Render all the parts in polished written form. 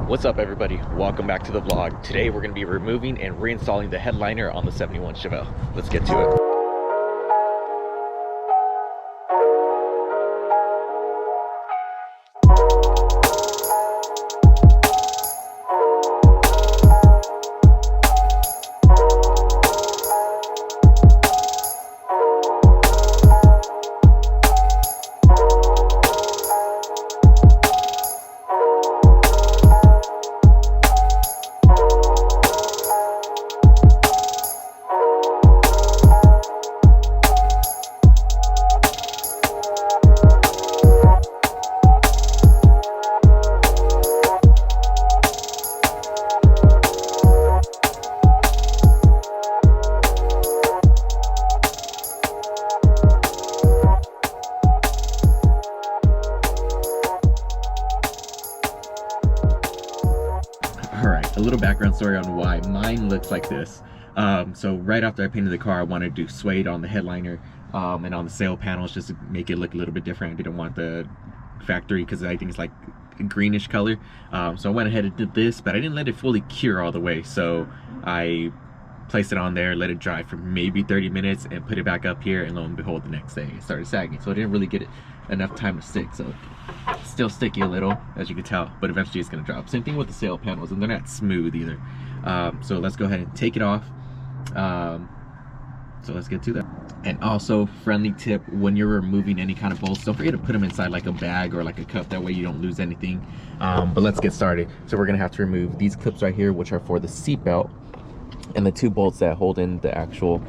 What's up everybody, welcome back to the vlog. Today we're going to be removing and reinstalling the headliner on the 71 Chevelle. Let's get to it. Alright, a little background story on why mine looks like this. So right after I painted the car, I wanted to do suede on the headliner and on the sail panels just to make it look a little bit different. I didn't want the factory because I think it's like a greenish color. So I went ahead and did this, but I didn't let it fully cure all the way. So I placed it on there, let it dry for maybe 30 minutes and put it back up here, and lo and behold, the next day it started sagging. So I didn't really get it enough time to stick. So it's still sticky a little, as you can tell, but eventually it's gonna drop. Same thing with the sail panels, and they're not smooth either. So let's go ahead and take it off. So let's get to that. And also, friendly tip, when you're removing any kind of bolts, don't forget to put them inside like a bag or like a cup, that way you don't lose anything. But let's get started. So we're gonna have to remove these clips right here, which are for the seatbelt, and the two bolts that hold in the actual,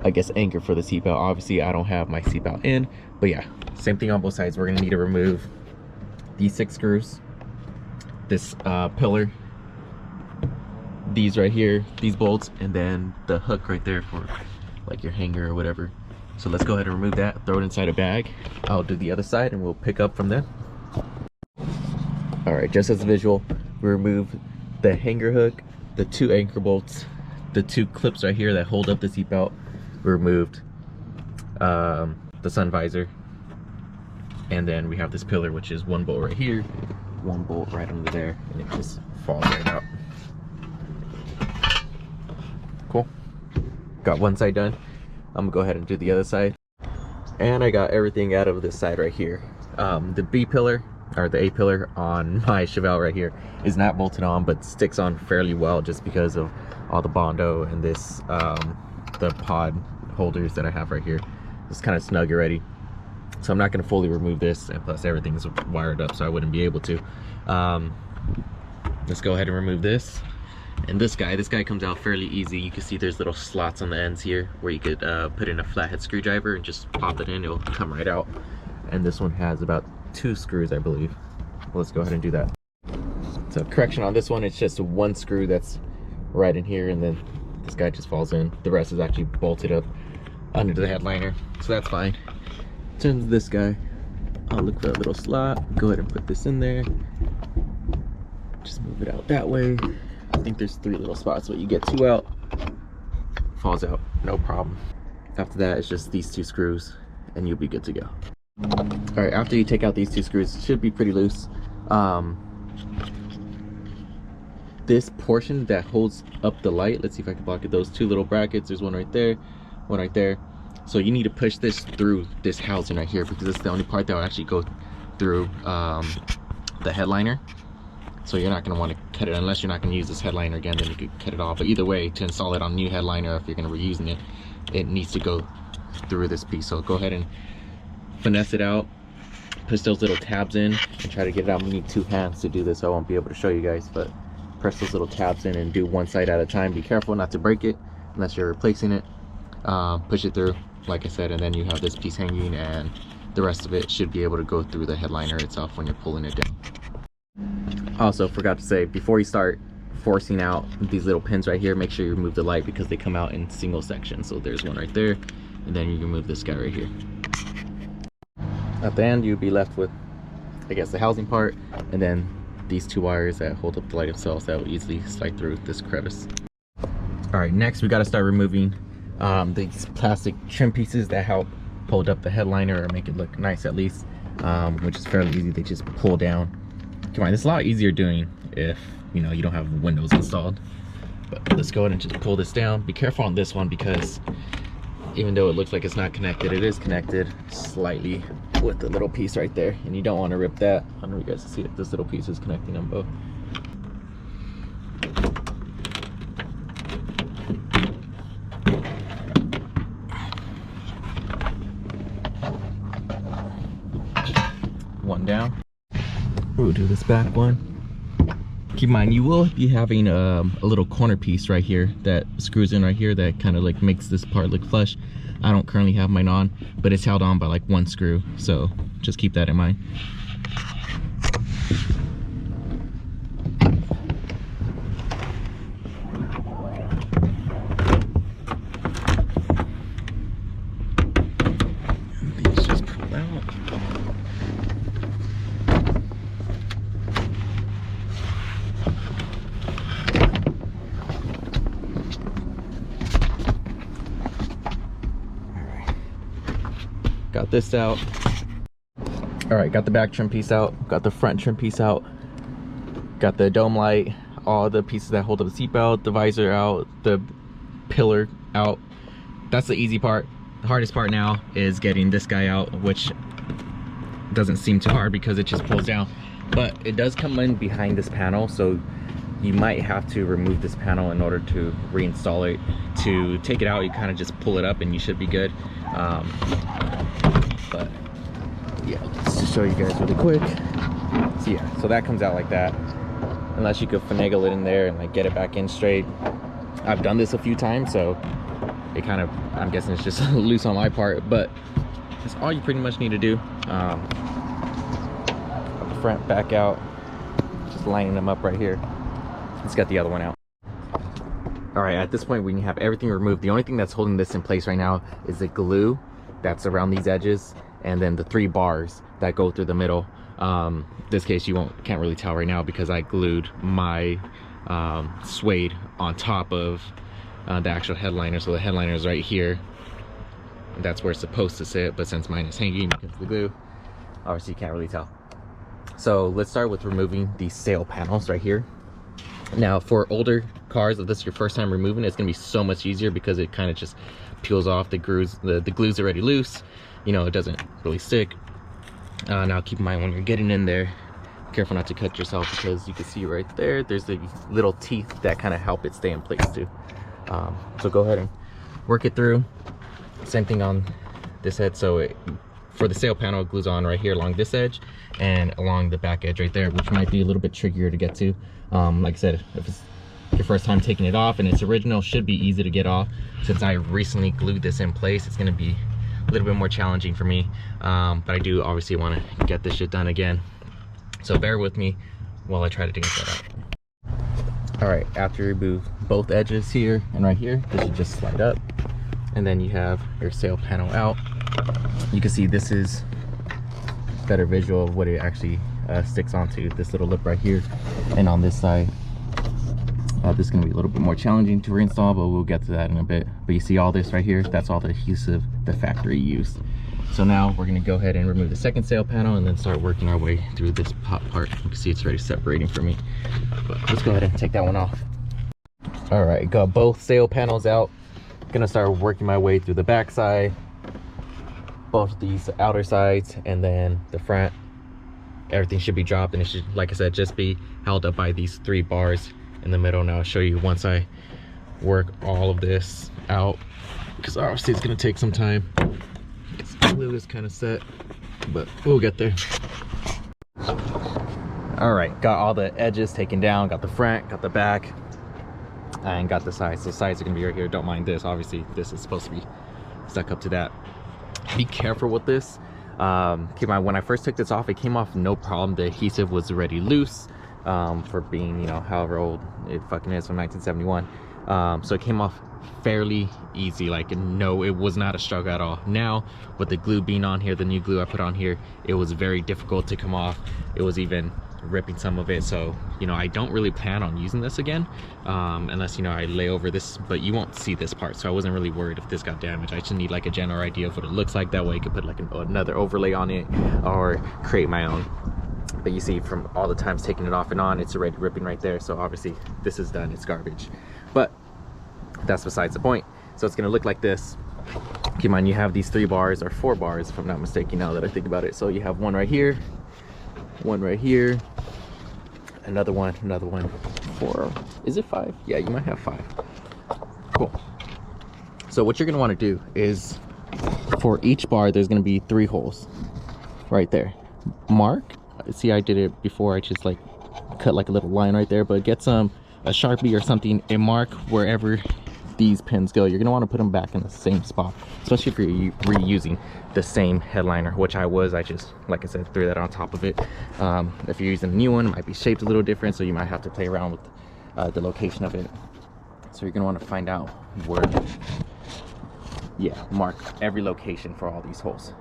I guess, anchor for the seatbelt. Obviously I don't have my seatbelt in, but yeah, same thing on both sides. We're gonna need to remove these 6 screws, this pillar, these right here, these bolts, and then the hook right there for like your hanger or whatever. So let's go ahead and remove that, throw it inside a bag. I'll do the other side and we'll pick up from there. All right, just as a visual, we remove the hanger hook, the 2 anchor bolts, the 2 clips right here that hold up the seatbelt. We removed the sun visor, and then we have this pillar, which is 1 bolt right here, 1 bolt right under there, and it just falls right out. Cool. Got one side done. I'm gonna go ahead and do the other side. And I got everything out of this side right here. The B pillar, or the A pillar on my Chevelle right here, is not bolted on, but sticks on fairly well just because of all the Bondo and this the pod holders that I have right here. It's kind of snug already, so I'm not going to fully remove this, and plus everything's wired up, so I wouldn't be able to. Let's go ahead and remove this. And this guy comes out fairly easy. You can see there's little slots on the ends here where you could put in a flathead screwdriver and just pop it in, it'll come right out. And this one has about 2 screws, I believe. Let's go ahead and do that. So correction on this one, it's just 1 screw that's right in here, and then this guy just falls in. The rest is actually bolted up under the headliner, so that's fine. In terms of this guy, I'll look for a little slot, go ahead and put this in there, just move it out that way. I think there's 3 little spots, so you get 2 out, falls out, no problem. After that, it's just these 2 screws and you'll be good to go. All right, after you take out these 2 screws, it should be pretty loose. This portion that holds up the light, let's see if I can block it, those 2 little brackets, there's one right there, one right there. So you need to push this through this housing right here, because it's the only part that will actually go through the headliner. So you're not going to want to cut it, unless you're not going to use this headliner again, then you could cut it off. But either way, to install it on a new headliner, if you're going to be reusing it, it needs to go through this piece. So go ahead and finesse it out, push those little tabs in, and try to get it out. I'm going to need 2 hands to do this, so I won't be able to show you guys, but press those little tabs in and do one side at a time. Be careful not to break it unless you're replacing it. Push it through, like I said, and then you have this piece hanging, and the rest of it should be able to go through the headliner itself when you're pulling it down. Also, forgot to say, before you start forcing out these little pins right here, make sure you remove the light, because they come out in single sections. So there's one right there, and then you remove this guy right here. At the end, you'll be left with, I guess, the housing part, and then these 2 wires that hold up the light themselves that will easily slide through this crevice. All right, next we got to start removing these plastic trim pieces that help hold up the headliner or make it look nice at least, which is fairly easy. They just pull down. Come on, it's a lot easier doing if you know you don't have windows installed. But let's go ahead and just pull this down. Be careful on this one because even though it looks like it's not connected, it is connected slightly with the little piece right there, and you don't want to rip that. I don't know if you guys can see it. This little piece is connecting them both. One down. We'll do this back one. Keep in mind, you will be having a little corner piece right here that screws in right here that kind of like makes this part look flush. I don't currently have mine on, but it's held on by like one screw, so just keep that in mind. These just pull out. Got this out. All right, got the back trim piece out, got the front trim piece out, got the dome light, all the pieces that hold up the seatbelt, the visor out, the pillar out. That's the easy part. The hardest part now is getting this guy out, which doesn't seem too hard because it just pulls down, but it does come in behind this panel, so you might have to remove this panel in order to reinstall it. To take it out, you kind of just pull it up and you should be good. But yeah, let's just show you guys really quick. So yeah, so that comes out like that, unless you could finagle it in there and like get it back in straight. I've done this a few times, so it kind of, I'm guessing it's just loose on my part, but that's all you pretty much need to do. Got the front back out, just lining them up right here. Let's get the other one out. All right, at this point we have everything removed. The only thing that's holding this in place right now is the glue that's around these edges, and then the 3 bars that go through the middle. This case you can't really tell right now because I glued my suede on top of the actual headliner, so the headliner is right here. That's where it's supposed to sit, but since mine is hanging because of the glue, obviously you can't really tell. So let's start with removing these sail panels right here. Now for older cars, if this is your first time removing it, it's gonna be so much easier because it kind of just peels off. The glue's already loose, you know, it doesn't really stick. Now keep in mind when you're getting in there, careful not to cut yourself, because you can see right there, there's the little teeth that kind of help it stay in place too. So go ahead and work it through. Same thing on this head. So for the sail panel, it glues on right here along this edge and along the back edge right there, which might be a little bit trickier to get to. Like I said, if it's your first time taking it off and it's original, should be easy to get off. Since I recently glued this in place, it's gonna be a little bit more challenging for me, but I do obviously want to get this shit done again, so bear with me while I try to get that out. All right, after you remove both edges here and right here, this should just slide up, and then you have your sail panel out. You can see this is better visual of what it actually sticks onto, this little lip right here. And on this side, this is going to be a little bit more challenging to reinstall, but we'll get to that in a bit. But you see all this right here, that's all the adhesive the factory used. So now we're going to go ahead and remove the second sail panel and then start working our way through this top part. You can see it's already separating for me, but let's go ahead and take that one off. All right, got both sail panels out. Gonna start working my way through the back side, both these outer sides, and then the front. Everything should be dropped, and it should, like I said, just be held up by these 3 bars in the middle. Now I'll show you once I work all of this out, because obviously it's gonna take some time. The glue is kind of set, but we'll get there. All right, got all the edges taken down, got the front, got the back, and got the sides. So sides are gonna be right here. Don't mind this, obviously this is supposed to be stuck up to that. Be careful with this. Keep in mind, when I first took this off, it came off no problem. The adhesive was already loose, for being, you know, however old it fucking is, from 1971. So it came off fairly easy. Like, no, it was not a struggle at all. Now with the glue being on here, the new glue I put on here, it was very difficult to come off. It was even ripping some of it. So, you know, I don't really plan on using this again, unless, you know, I lay over this, but you won't see this part. So I wasn't really worried if this got damaged. I just need like a general idea of what it looks like. That way I could put like another overlay on it or create my own. But you see, from all the times taking it off and on, it's already ripping right there. So obviously this is done, it's garbage. But that's besides the point. So it's gonna look like this. Keep in mind, you have these 3 bars or 4 bars, if I'm not mistaken, now that I think about it. So you have one right here, one right here, another one, 4. Is it 5? Yeah, you might have 5. Cool. So what you're gonna want to do is, for each bar, there's gonna be 3 holes right there. Mark. See, I did it before. I just like cut like a little line right there, but get a Sharpie or something and mark wherever these pins go. You're gonna want to put them back in the same spot, especially if you're reusing the same headliner, which I just, like I said, threw that on top of it. If you're using a new one, it might be shaped a little different, so you might have to play around with the location of it. So you're gonna want to find out where, yeah, mark every location for all these holes.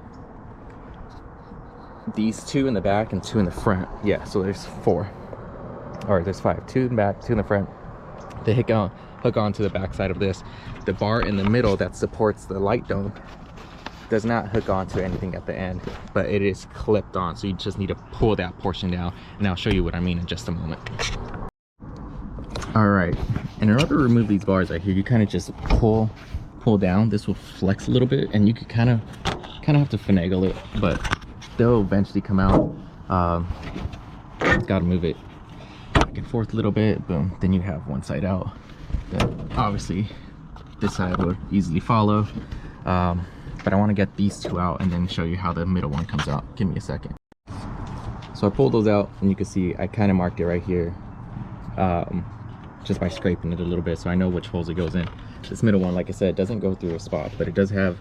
These 2 in the back and 2 in the front. Yeah, so there's 4, or there's 5. 2 in the back, 2 in the front. They hook on to the back side of this. The bar in the middle that supports the light dome does not hook on to anything at the end, but it is clipped on, so you just need to pull that portion down, and I'll show you what I mean in just a moment. All right, and in order to remove these bars right here, you kind of just pull down. This will flex a little bit, and you could kind of have to finagle it, but they'll eventually come out. Gotta move it back and forth a little bit. Boom, then you have one side out. Then obviously this side would easily follow, but I want to get these 2 out and then show you how the middle one comes out. Give me a second. So I pulled those out, and you can see I kind of marked it right here, just by scraping it a little bit, so I know which holes it goes in. This middle one, like I said, doesn't go through a spot, but it does have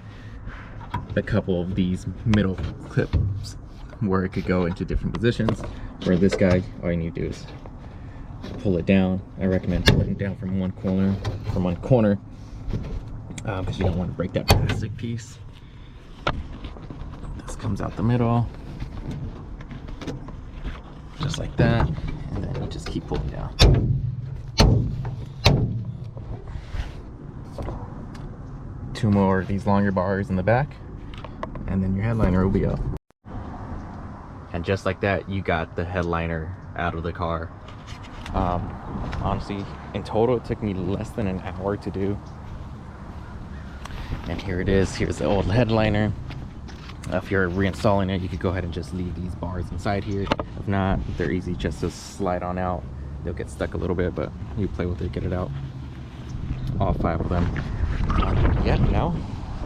a couple of these middle clips where it could go into different positions. Where this guy, all you need to do is pull it down. I recommend pulling it down from one corner, because you don't want to break that plastic piece. This comes out the middle, just like that, and then you just keep pulling down. 2 more of these longer bars in the back, and then your headliner will be up. And just like that, you got the headliner out of the car. Honestly, in total, it took me less than an hour to do. And here it is. Here's the old headliner. If you're reinstalling it, you could go ahead and just leave these bars inside here. If not, they're easy just to slide on out. They'll get stuck a little bit, but you play with it, get it out. All 5 of them. Yeah, now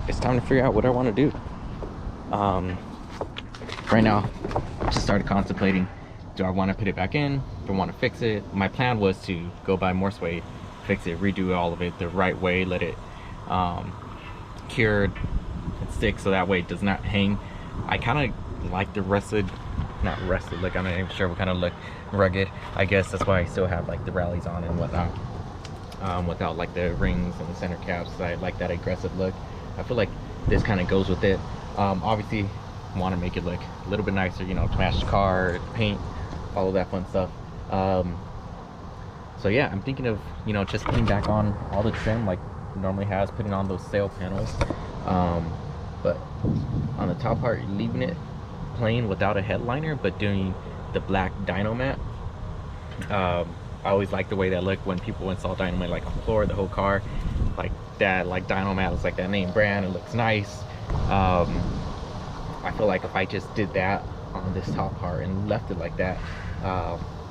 it's time to figure out what I want to do. Right now, I just started contemplating, do I want to put it back in? Do I want to fix it? My plan was to go buy more suede, fix it, redo all of it the right way, let it cure and stick so that way it does not hang. I kind of like the not rusted look, I'm not even sure what kind of look, rugged. I guess that's why I still have like the rallies on and whatnot, without like the rings and the center caps. I like that aggressive look. I feel like this kind of goes with it. Obviously want to make it look a little bit nicer, you know, match the car, paint, all of that fun stuff. So yeah, I'm thinking of, you know, just putting back on all the trim like it normally has, putting on those sail panels, but on the top part, leaving it plain without a headliner, but doing the black dyno mat. I always like the way that look when people install dyno mat like on the floor, the whole car, like that, like dyno mat looks like that name brand, it looks nice. I feel like if I just did that on this top part and left it like that,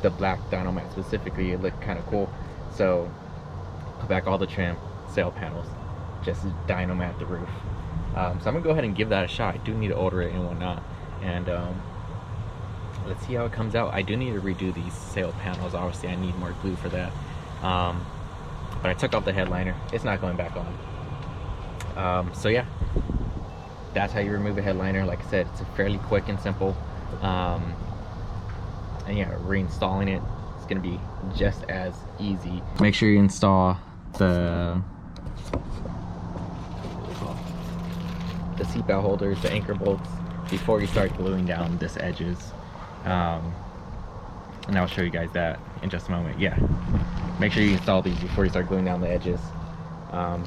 the black dyno mat specifically, it looked kind of cool. So put back all the trim, sail panels, just dyno mat the roof. So I'm gonna go ahead and give that a shot. I do need to order it and whatnot, and let's see how it comes out. I do need to redo these sail panels. Obviously I need more glue for that, but I took off the headliner. It's not going back on. So yeah, that's how you remove a headliner. Like I said, it's fairly quick and simple, and yeah, reinstalling it is gonna be just as easy. Make sure you install the seatbelt holders, the anchor bolts, before you start gluing down this edges. and I'll show you guys that in just a moment. Yeah, make sure you install these before you start gluing down the edges,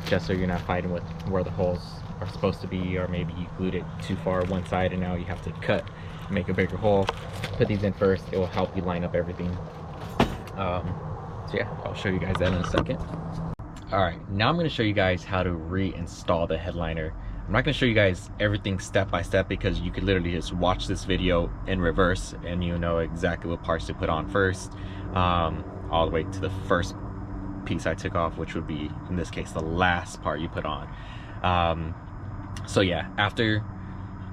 just so you're not fighting with where the holes are supposed to be, or maybe you glued it too far one side and now you have to cut, make a bigger hole. Put these in first, it will help you line up everything. So yeah, I'll show you guys that in a second. All right, now I'm going to show you guys how to reinstall the headliner. I'm not going to show you guys everything step by step, because you could literally just watch this video in reverse and you know exactly what parts to put on first, all the way to the first piece I took off, which would be, in this case, the last part you put on. So yeah, after,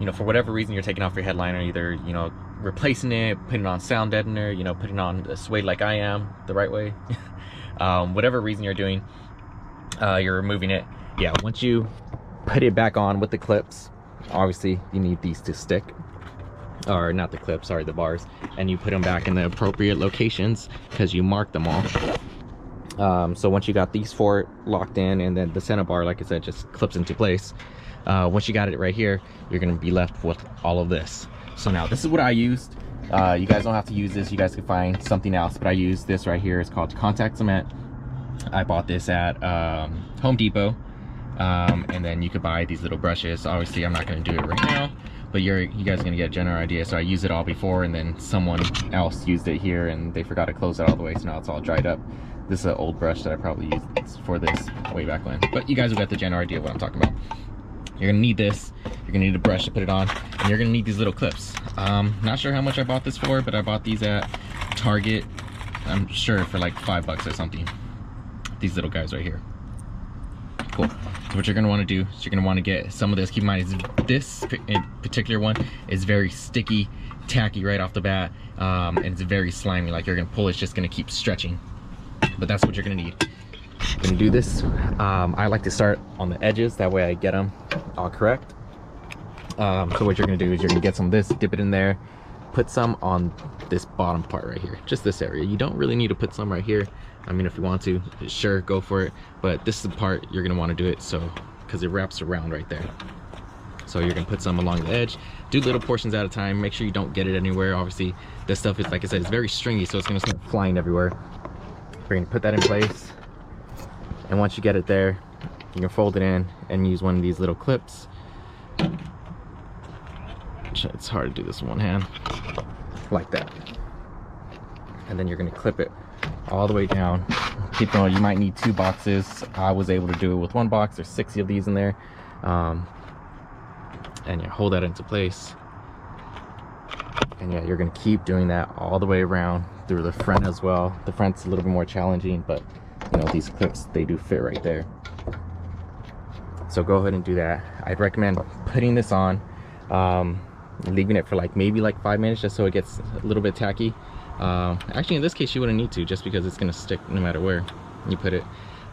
you know, for whatever reason you're taking off your headliner, either, you know, replacing it, putting on sound deadener, you know, putting on a suede like I am the right way, whatever reason you're doing, you're removing it. Yeah, once you put it back on with the clips, obviously you need these to stick, or not the clips, sorry, the bars, and you put them back in the appropriate locations because you marked them all. So once you got these four locked in, and then the center bar, like I said, just clips into place, once you got it right here, you're gonna be left with all of this. So now this is what I used. You guys don't have to use this, you guys can find something else, but I use this right here. It's called contact cement. I bought this at Home Depot, and then you could buy these little brushes. Obviously I'm not going to do it right now, but you guys are going to get a general idea. So I used it all before, and then someone else used it here and they forgot to close it all the way, so now it's all dried up. This is an old brush that I probably used for this way back when, but you guys will get the general idea of what I'm talking about. You're gonna need this, you're gonna need a brush to put it on, and you're gonna need these little clips. Not sure how much I bought this for, but I bought these at Target, I'm sure for like $5 or something. These little guys right here. Cool. So what you're gonna want to do is you're gonna want to get some of this. Keep in mind, this in particular one is very sticky, tacky right off the bat, and it's very slimy. Like you're gonna pull, it's just gonna keep stretching. But that's what you're gonna need. You're gonna do this. I like to start on the edges, that way I get them all correct. So what you're gonna do is you're gonna get some of this, dip it in there, put some on this bottom part right here, just this area. You don't really need to put some right here. I mean, if you want to, sure, go for it, but this is the part you're gonna want to do it, so because it wraps around right there. So you're gonna put some along the edge, do little portions at a time, make sure you don't get it anywhere. Obviously this stuff is, like I said, it's very stringy, so it's gonna start flying everywhere. We're gonna put that in place, and once you get it there, you can fold it in and use one of these little clips. It's hard to do this in one hand, like that, and then you're gonna clip it all the way down. Keep going. You might need 2 boxes. I was able to do it with 1 box. There's 60 of these in there, and you hold that into place, and yeah, you're gonna keep doing that all the way around through the front as well. The front's a little bit more challenging, but you know, these clips, they do fit right there. So go ahead and do that. I'd recommend putting this on, leaving it for like maybe like 5 minutes, just so it gets a little bit tacky. Actually in this case you wouldn't need to, just because it's gonna stick no matter where you put it.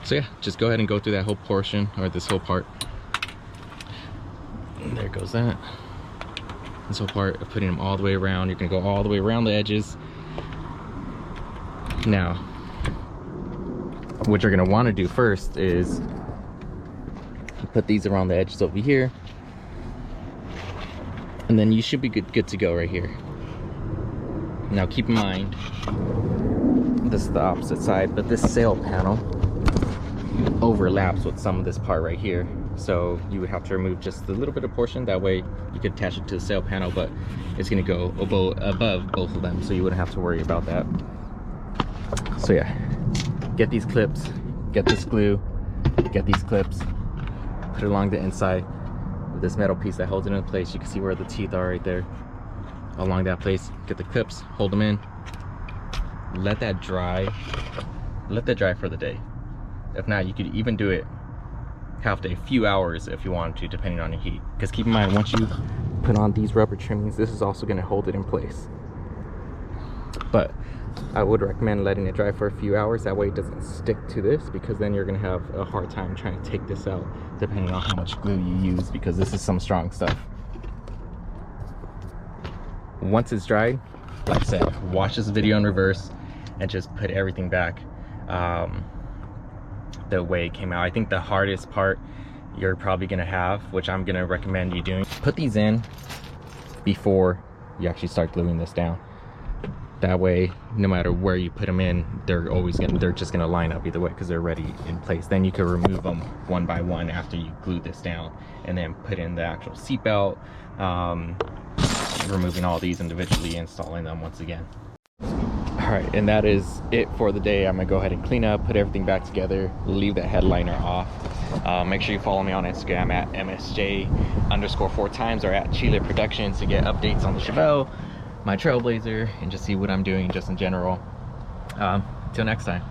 So yeah, just go ahead and go through that whole portion, or this whole part. And there goes that. This whole part of putting them all the way around. You're gonna go all the way around the edges. Now what you're gonna want to do first is put these around the edges over here, and then you should be good to go right here. Now keep in mind, this is the opposite side, but this sail panel overlaps with some of this part right here, so you would have to remove just a little bit of portion. That way you could attach it to the sail panel, but it's going to go above both of them, so you wouldn't have to worry about that. So yeah, get these clips, get this glue, get these clips, put it along the inside with this metal piece that holds it in place. You can see where the teeth are right there. Along that place, get the clips, hold them in, let that dry for the day. If not, you could even do it half day, a few hours if you wanted to, depending on your heat. Because keep in mind, once you put on these rubber trimmings, this is also going to hold it in place. But I would recommend letting it dry for a few hours, that way it doesn't stick to this, because then you're going to have a hard time trying to take this out, depending on how much glue you use, because this is some strong stuff. Once it's dried, like I said, watch this video in reverse and just put everything back the way it came out. I think the hardest part you're probably gonna have, which I'm gonna recommend you doing, put these in before you actually start gluing this down. That way, no matter where you put them in, they're just gonna line up either way because they're already in place. Then you can remove them one by one after you glue this down, and then put in the actual seatbelt, removing all these individually, installing them once again. All right, and that is it for the day. I'm gonna go ahead and clean up, put everything back together, leave the headliner off. Make sure you follow me on Instagram at MSJ_4times or at Chile Productions to get updates on the Chevelle, my Trailblazer, and just see what I'm doing just in general. Till next time.